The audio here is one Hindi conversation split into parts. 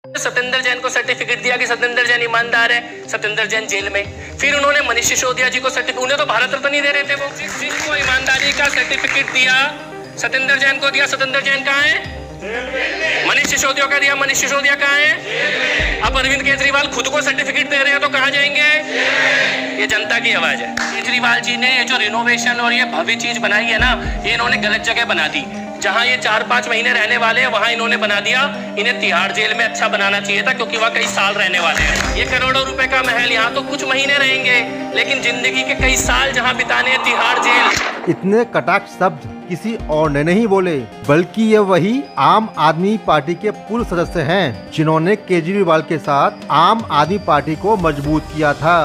सत्येंद्र जैन को सर्टिफिकेट दिया कि सत्येंद्र जैन ईमानदार है, सत्येंद्र जैन जेल में। फिर उन्होंने मनीष सिसोदिया जी को सर्टिफिकेट, उन्हें तो भारत रत्न नहीं दे रहे थे वो, जिनको ईमानदारी का सर्टिफिकेट दिया सत्येंद्र जैन को दिया। सत्येंद्र जैन कहाँ है? मनीष सिसोदिया का दिया, मनीष सिसोदिया कहाँ है? अब अरविंद केजरीवाल खुद को सर्टिफिकेट दे रहे हैं तो कहाँ जाएंगे? ये जनता की आवाज है। केजरीवाल जी ने ये जो रिनोवेशन और ये भव्य चीज बनाई है ना, ये इन्होंने गलत जगह बना दी। जहां ये 4-5 महीने रहने वाले हैं वहां इन्होंने बना दिया। इन्हें तिहाड़ जेल में अच्छा बनाना चाहिए था, क्योंकि वहां कई साल रहने वाले हैं। ये करोड़ों रुपए का महल यहाँ तो कुछ महीने रहेंगे, लेकिन जिंदगी के कई साल जहाँ बिताने हैं तिहाड़ जेल। इतने कटाक्ष शब्द किसी और ने नहीं बोले, बल्कि ये वही आम आदमी पार्टी के पूर्व सदस्य हैं, जिन्होंने केजरीवाल के साथ आम आदमी पार्टी को मजबूत किया था।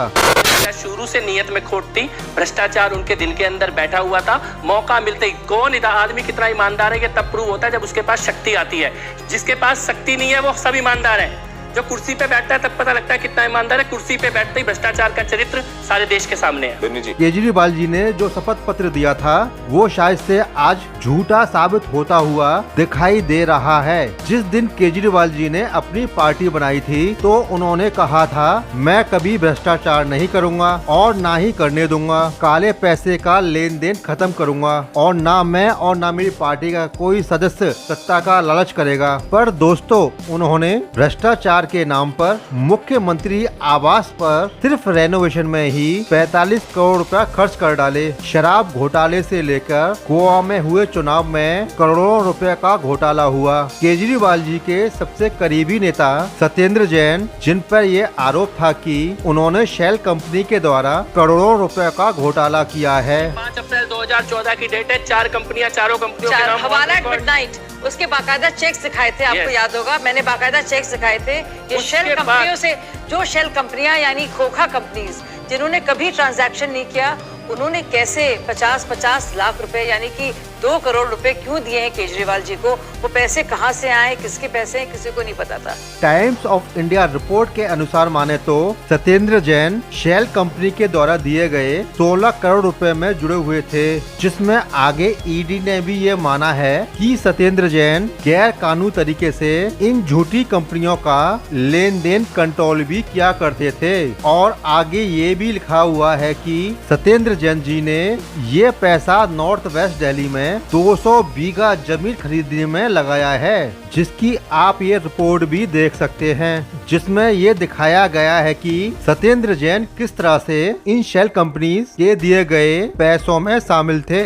शुरू से नीयत में खोट थी, भ्रष्टाचार उनके दिल के अंदर बैठा हुआ था। मौका मिलते ही कौन आदमी कितना ईमानदार है ये तब प्रूव होता है जब उसके पास शक्ति आती है। जिसके पास शक्ति नहीं है वो सब ईमानदार है। जो कुर्सी पे बैठता है तब पता लगता है कितना ईमानदार है। कुर्सी पे बैठते ही भ्रष्टाचार का चरित्र सारे देश के सामने है। केजरीवाल जी ने जो शपथ पत्र दिया था वो शायद से आज झूठा साबित होता हुआ दिखाई दे रहा है। जिस दिन केजरीवाल जी ने अपनी पार्टी बनाई थी तो उन्होंने कहा था, मैं कभी भ्रष्टाचार नहीं करूंगा और ना ही करने दूंगा, काले पैसे का लेन देन खत्म करूंगा और ना मैं और ना मेरी पार्टी का कोई सदस्य सत्ता का लालच करेगा। पर दोस्तों, उन्होंने भ्रष्टाचार के नाम पर मुख्यमंत्री आवास पर सिर्फ रेनोवेशन में ही 45 करोड़ रुपया खर्च कर डाले। शराब घोटाले से लेकर गोवा में हुए चुनाव में करोड़ों रुपए का घोटाला हुआ। केजरीवाल जी के सबसे करीबी नेता सत्येंद्र जैन, जिन पर ये आरोप था कि उन्होंने शेल कंपनी के द्वारा करोड़ों रुपए का घोटाला किया है। 5 अप्रैल 2014 की डेट है। 4 कंपनियां, चारों कंपनियों के नाम हवाला मिडनाइट, उसके बाकायदा चेक दिखाए थे, आपको याद होगा, मैंने बाकायदा चेक दिखाए थे। ये शेल कंपनियों से, जो शेल कंपनियां यानी खोखा कंपनीज जिन्होंने कभी ट्रांजैक्शन नहीं किया, उन्होंने कैसे 50-50 लाख रुपए यानी कि 2 करोड़ रुपए क्यों दिए हैं केजरीवाल जी को? वो पैसे कहां से आए, किसके पैसे हैं, किसी को नहीं पता था। टाइम्स ऑफ इंडिया रिपोर्ट के अनुसार माने तो सत्येंद्र जैन शेल कंपनी के द्वारा दिए गए 16 करोड़ रुपए में जुड़े हुए थे, जिसमें आगे ईडी ने भी ये माना है कि सत्येंद्र जैन गैर कानूनी तरीके से इन झूठी कंपनियों का लेन देन कंट्रोल भी किया करते थे। और आगे ये भी लिखा हुआ है कि सत्येंद्र जैन जी ने ये पैसा नॉर्थ वेस्ट दिल्ली में 200 बीघा जमीन खरीदने में लगाया है, जिसकी आप ये रिपोर्ट भी देख सकते हैं, जिसमें ये दिखाया गया है कि सत्येंद्र जैन किस तरह से इन शेल कंपनीज के दिए गए पैसों में शामिल थे।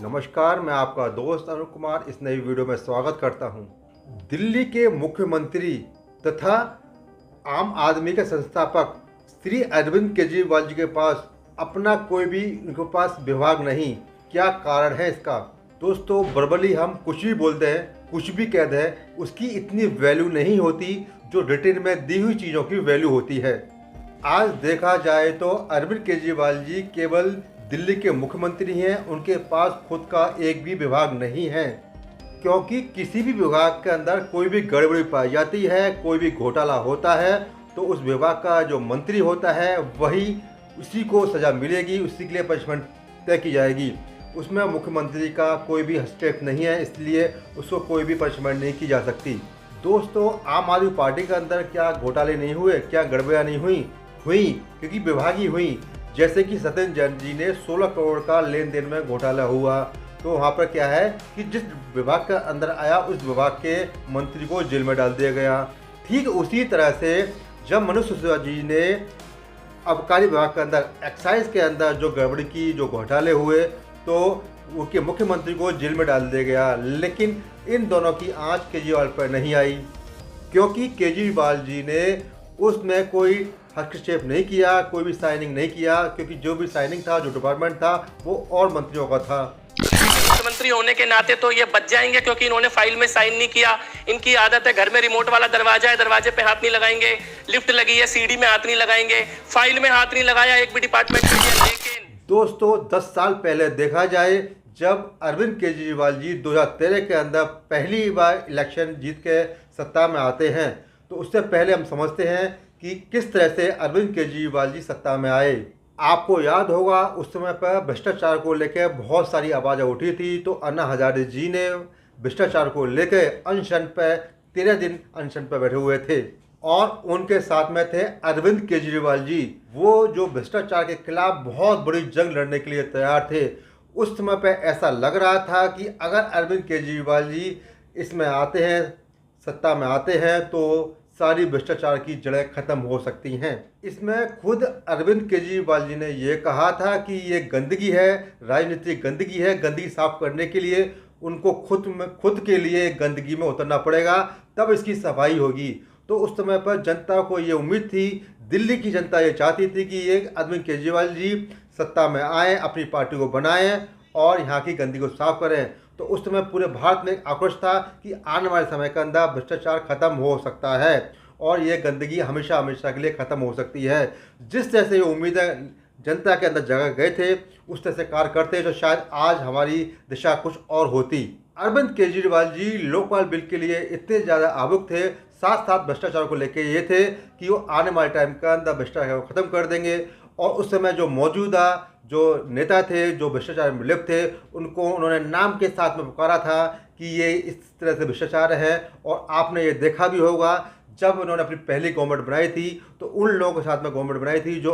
नमस्कार, मैं आपका दोस्त अरुण कुमार इस नई वीडियो में स्वागत करता हूँ। दिल्ली के मुख्यमंत्री तथा आम आदमी के संस्थापक श्री अरविंद केजरीवाल जी के पास अपना कोई भी उनके पास विभाग नहीं। क्या कारण है इसका? दोस्तों, वर्बली हम कुछ भी बोलते हैं, कुछ भी कह दें, उसकी इतनी वैल्यू नहीं होती जो रिटर्न में दी हुई चीज़ों की वैल्यू होती है। आज देखा जाए तो अरविंद केजरीवाल जी केवल दिल्ली के मुख्यमंत्री हैं, उनके पास खुद का एक भी विभाग नहीं है। क्योंकि किसी भी विभाग के अंदर कोई भी गड़बड़ी पाई जाती है, कोई भी घोटाला होता है, तो उस विभाग का जो मंत्री होता है वही उसी को सज़ा मिलेगी, उसी के लिए पनिशमेंट तय की जाएगी। उसमें मुख्यमंत्री का कोई भी हस्तक्षेप नहीं है, इसलिए उसको कोई भी पनिशमेंट नहीं की जा सकती। दोस्तों, आम आदमी पार्टी के अंदर क्या घोटाले नहीं हुए, क्या गड़बड़ियाँ नहीं हुई, क्योंकि विभाग ही हुई। जैसे कि सत्येंद्र जैन जी ने 16 करोड़ का लेन देन में घोटाला हुआ, तो वहाँ पर क्या है कि जिस विभाग के अंदर आया उस विभाग के मंत्री को जेल में डाल दिया गया। ठीक उसी तरह से जब मनीष सिसोदिया जी ने आबकारी विभाग के अंदर एक्साइज के अंदर जो गड़बड़ी की, जो घोटाले हुए, तो उनके मुख्यमंत्री को जेल में डाल दिया गया। लेकिन इन दोनों की आंच केजरीवाल पर नहीं आई, क्योंकि केजरीवाल जी ने उसमें कोई हस्तक्षेप नहीं किया, कोई भी साइनिंग नहीं किया, क्योंकि जो भी साइनिंग था, जो डिपार्टमेंट था, वो और मंत्रियों का था। मुख्यमंत्री होने के नाते तो ये बच जाएंगे, क्योंकि इन्होंने फाइल में साइन नहीं किया। इनकी आदत है, घर में रिमोट वाला दरवाजा है, दरवाजे पे हाथ नहीं लगाएंगे, लिफ्ट लगी है, सीढ़ी में हाथ नहीं लगाएंगे, फाइल में हाथ नहीं लगाया एक भी डिपार्टमेंट में। लेकिन दोस्तों, 10 साल पहले देखा जाए, जब अरविंद केजरीवाल जी 2013 के अंदर पहली बार इलेक्शन जीत के सत्ता में आते हैं, तो उससे पहले हम समझते हैं कि किस तरह से अरविंद केजरीवाल जी सत्ता में आए। आपको याद होगा उस समय पर भ्रष्टाचार को लेकर बहुत सारी आवाज़ें उठी थी, तो अन्ना हजारे जी ने भ्रष्टाचार को लेकर अनशन पर 13 दिन अनशन पर बैठे हुए थे और उनके साथ में थे अरविंद केजरीवाल जी, वो जो भ्रष्टाचार के खिलाफ बहुत बड़ी जंग लड़ने के लिए तैयार थे। उस समय पर ऐसा लग रहा था कि अगर अरविंद केजरीवाल जी इसमें आते हैं, सत्ता में आते हैं, तो सारी भ्रष्टाचार की जड़ें खत्म हो सकती हैं। इसमें खुद अरविंद केजरीवाल जी ने ये कहा था कि ये गंदगी है, राजनीतिक गंदगी है, गंदगी साफ करने के लिए उनको खुद के लिए गंदगी में उतरना पड़ेगा, तब इसकी सफाई होगी। तो उस समय पर जनता को ये उम्मीद थी, दिल्ली की जनता ये चाहती थी कि ये अरविंद केजरीवाल जी सत्ता में आएँ, अपनी पार्टी को बनाएं और यहाँ की गंदगी को साफ करें। तो उस समय पूरे भारत में एक आक्रोश था कि आने वाले समय के अंदर भ्रष्टाचार खत्म हो सकता है और ये गंदगी हमेशा हमेशा के लिए ख़त्म हो सकती है। जिस तरह से ये उम्मीदें जनता के अंदर जगह गए थे, उस तरह से कार्य करते तो शायद आज हमारी दिशा कुछ और होती। अरविंद केजरीवाल जी लोकपाल बिल के लिए इतने ज़्यादा आभुक थे, साथ साथ भ्रष्टाचार को लेकर ये थे कि वो आने वाले टाइम के अंदर भ्रष्टाचार को ख़त्म कर देंगे। और उस समय जो मौजूदा जो नेता थे, जो भ्रष्टाचार में लिप्त थे, उनको उन्होंने नाम के साथ में पुकारा था कि ये इस तरह से भ्रष्टाचार है। और आपने ये देखा भी होगा, जब उन्होंने अपनी पहली गवर्नमेंट बनाई थी तो उन लोगों के साथ में गवर्नमेंट बनाई थी जो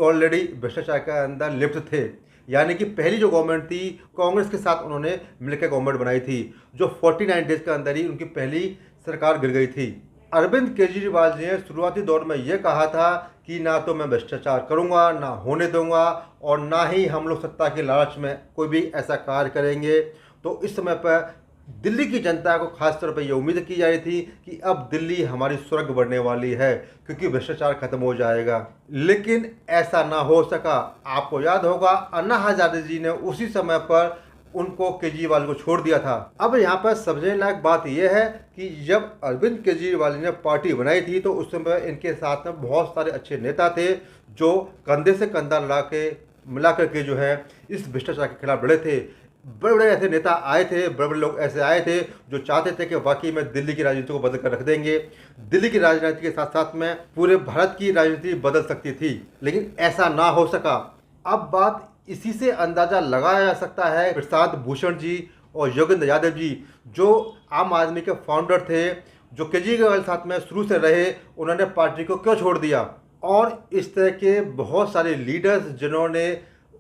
ऑलरेडी भ्रष्टाचार के अंदर लिप्त थे। यानी कि पहली जो गवर्नमेंट थी, कांग्रेस के साथ उन्होंने मिलकर गवर्नमेंट बनाई थी, जो 49 डेज के अंदर ही उनकी पहली सरकार गिर गई थी। अरविंद केजरीवाल जी ने शुरुआती दौर में ये कहा था कि ना तो मैं भ्रष्टाचार करूंगा, ना होने दूंगा, और ना ही हम लोग सत्ता के लालच में कोई भी ऐसा कार्य करेंगे। तो इस समय पर दिल्ली की जनता को खास तौर पर यह उम्मीद की जा रही थी कि अब दिल्ली हमारी स्वर्ग बनने वाली है, क्योंकि भ्रष्टाचार खत्म हो जाएगा। लेकिन ऐसा ना हो सका। आपको याद होगा, अन्ना हजारे जी ने उसी समय पर उनको केजरीवाल को छोड़ दिया था। अब यहाँ पर समझने लायक बात यह है कि जब अरविंद केजरीवाल ने पार्टी बनाई थी तो उस समय इनके साथ में बहुत सारे अच्छे नेता थे जो कंधे से कंधा मिला करके जो है इस भ्रष्टाचार के खिलाफ लड़े थे। बड़े बड़े ऐसे नेता आए थे, बड़े बड़े लोग ऐसे आए थे जो चाहते थे कि वाकई में दिल्ली की राजनीति को बदल कर रख देंगे। दिल्ली की राजनीति के साथ साथ में पूरे भारत की राजनीति बदल सकती थी, लेकिन ऐसा ना हो सका। अब बात इसी से अंदाज़ा लगाया जा सकता है प्रशांत भूषण जी और योगेंद्र यादव जी, जो आम आदमी के फाउंडर थे, जो केजरीवाल साथ में शुरू से रहे, उन्होंने पार्टी को क्यों छोड़ दिया। और इस तरह के बहुत सारे लीडर्स जिन्होंने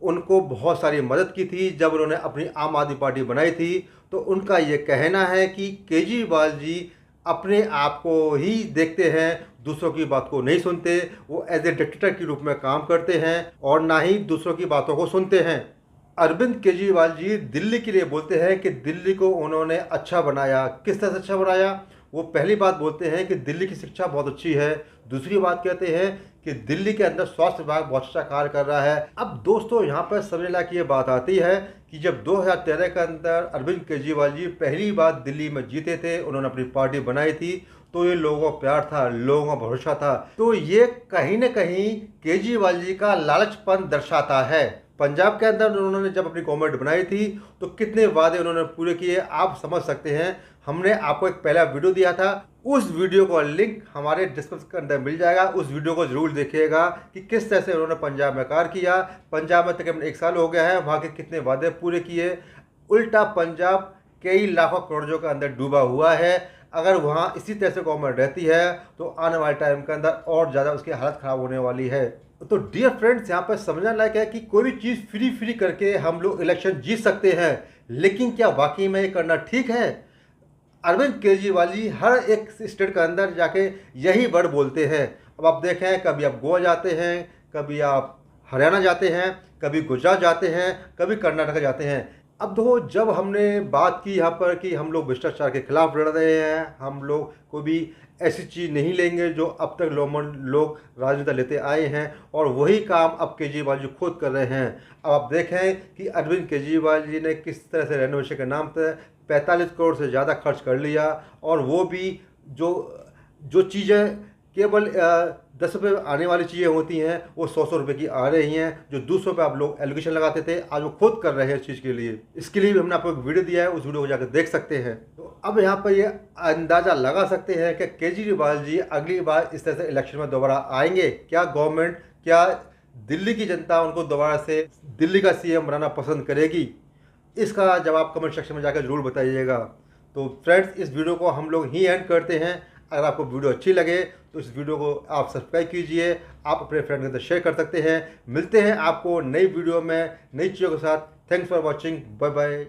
उनको बहुत सारी मदद की थी जब उन्होंने अपनी आम आदमी पार्टी बनाई थी, तो उनका ये कहना है कि केजरीवाल जी अपने आप को ही देखते हैं, दूसरों की बात को नहीं सुनते। वो एज ए डिक्टेटर के रूप में काम करते हैं और ना ही दूसरों की बातों को सुनते हैं। अरविंद केजरीवाल जी दिल्ली के लिए बोलते हैं कि दिल्ली को उन्होंने अच्छा बनाया। किस तरह से अच्छा बनाया? वो पहली बात बोलते हैं कि दिल्ली की शिक्षा बहुत अच्छी है। दूसरी बात कहते हैं कि दिल्ली के अंदर स्वास्थ्य विभाग बहुत अच्छा कार्य कर रहा है। अब दोस्तों यहाँ पर समझने लायक ये बात आती है कि जब 2013 के अंदर अरविंद केजरीवाल जी पहली बार दिल्ली में जीते थे, उन्होंने अपनी पार्टी बनाई थी, तो ये लोगों का प्यार था, लोगों का भरोसा था। तो ये कहीं न कहीं केजरीवाल जी का लालचपन दर्शाता है। पंजाब के अंदर उन्होंने जब अपनी गवर्नमेंट बनाई थी तो कितने वादे उन्होंने पूरे किए, आप समझ सकते हैं। हमने आपको एक पहला वीडियो दिया था, उस वीडियो का लिंक हमारे डिस्क्रिप्शन के अंदर मिल जाएगा। उस वीडियो को जरूर देखिएगा कि किस तरह से उन्होंने पंजाब में कार्य किया। पंजाब में तकरीबन 1 साल हो गया है, वहाँ के कितने वादे पूरे किए। उल्टा पंजाब कई लाखों करोड़ों के अंदर डूबा हुआ है। अगर वहाँ इसी तरह से गवर्नमेंट रहती है तो आने वाले टाइम के अंदर और ज़्यादा उसकी हालत ख़राब होने वाली है। तो डियर फ्रेंड्स, यहाँ पर समझना लायक है कि कोई भी चीज़ फ्री करके हम लोग इलेक्शन जीत सकते हैं, लेकिन क्या वाकई में ये करना ठीक है? अरविंद केजरीवाल जी हर एक स्टेट के अंदर जाके यही वर्ड बोलते हैं। अब आप देखें, कभी आप गोवा जाते हैं, कभी आप हरियाणा जाते हैं, कभी गुजरात जाते हैं, कभी कर्नाटक जाते हैं। अब देखो, जब हमने बात की यहाँ पर कि हम लोग भ्रष्टाचार के खिलाफ लड़ रहे हैं, हम लोग कोई भी ऐसी चीज़ नहीं लेंगे जो अब तक लोग राजनीति लेते आए हैं, और वही काम अब केजरीवाल जी खुद कर रहे हैं। अब आप देखें कि अरविंद केजरीवाल जी ने किस तरह से रेनोवेशन के नाम पर 45 करोड़ से ज़्यादा खर्च कर लिया, और वो भी जो चीज़ें केवल 10 रुपये आने वाली चीज़ें होती हैं वो 100 रुपये की आ रही हैं। जो 200 रुपये आप लोग एलोकेशन लगाते थे, आज वो खुद कर रहे हैं इस चीज़ के लिए। इसके लिए भी हमने आपको एक वीडियो दिया है, उस वीडियो को जाकर देख सकते हैं। तो अब यहाँ पर ये अंदाज़ा लगा सकते हैं कि केजरीवाल जी अगली बार इस तरह से इलेक्शन में दोबारा आएंगे। क्या गवर्नमेंट, क्या दिल्ली की जनता उनको दोबारा से दिल्ली का CM बनाना पसंद करेगी? इसका जवाब कमेंट सेक्शन में जाकर ज़रूर बताइएगा। तो फ्रेंड्स, इस वीडियो को हम लोग ही एंड करते हैं। अगर आपको वीडियो अच्छी लगे तो इस वीडियो को आप सब्सक्राइब कीजिए, आप अपने फ्रेंड के साथ शेयर कर सकते हैं। मिलते हैं आपको नई वीडियो में नई चीज़ों के साथ। Thanks for watching, bye bye.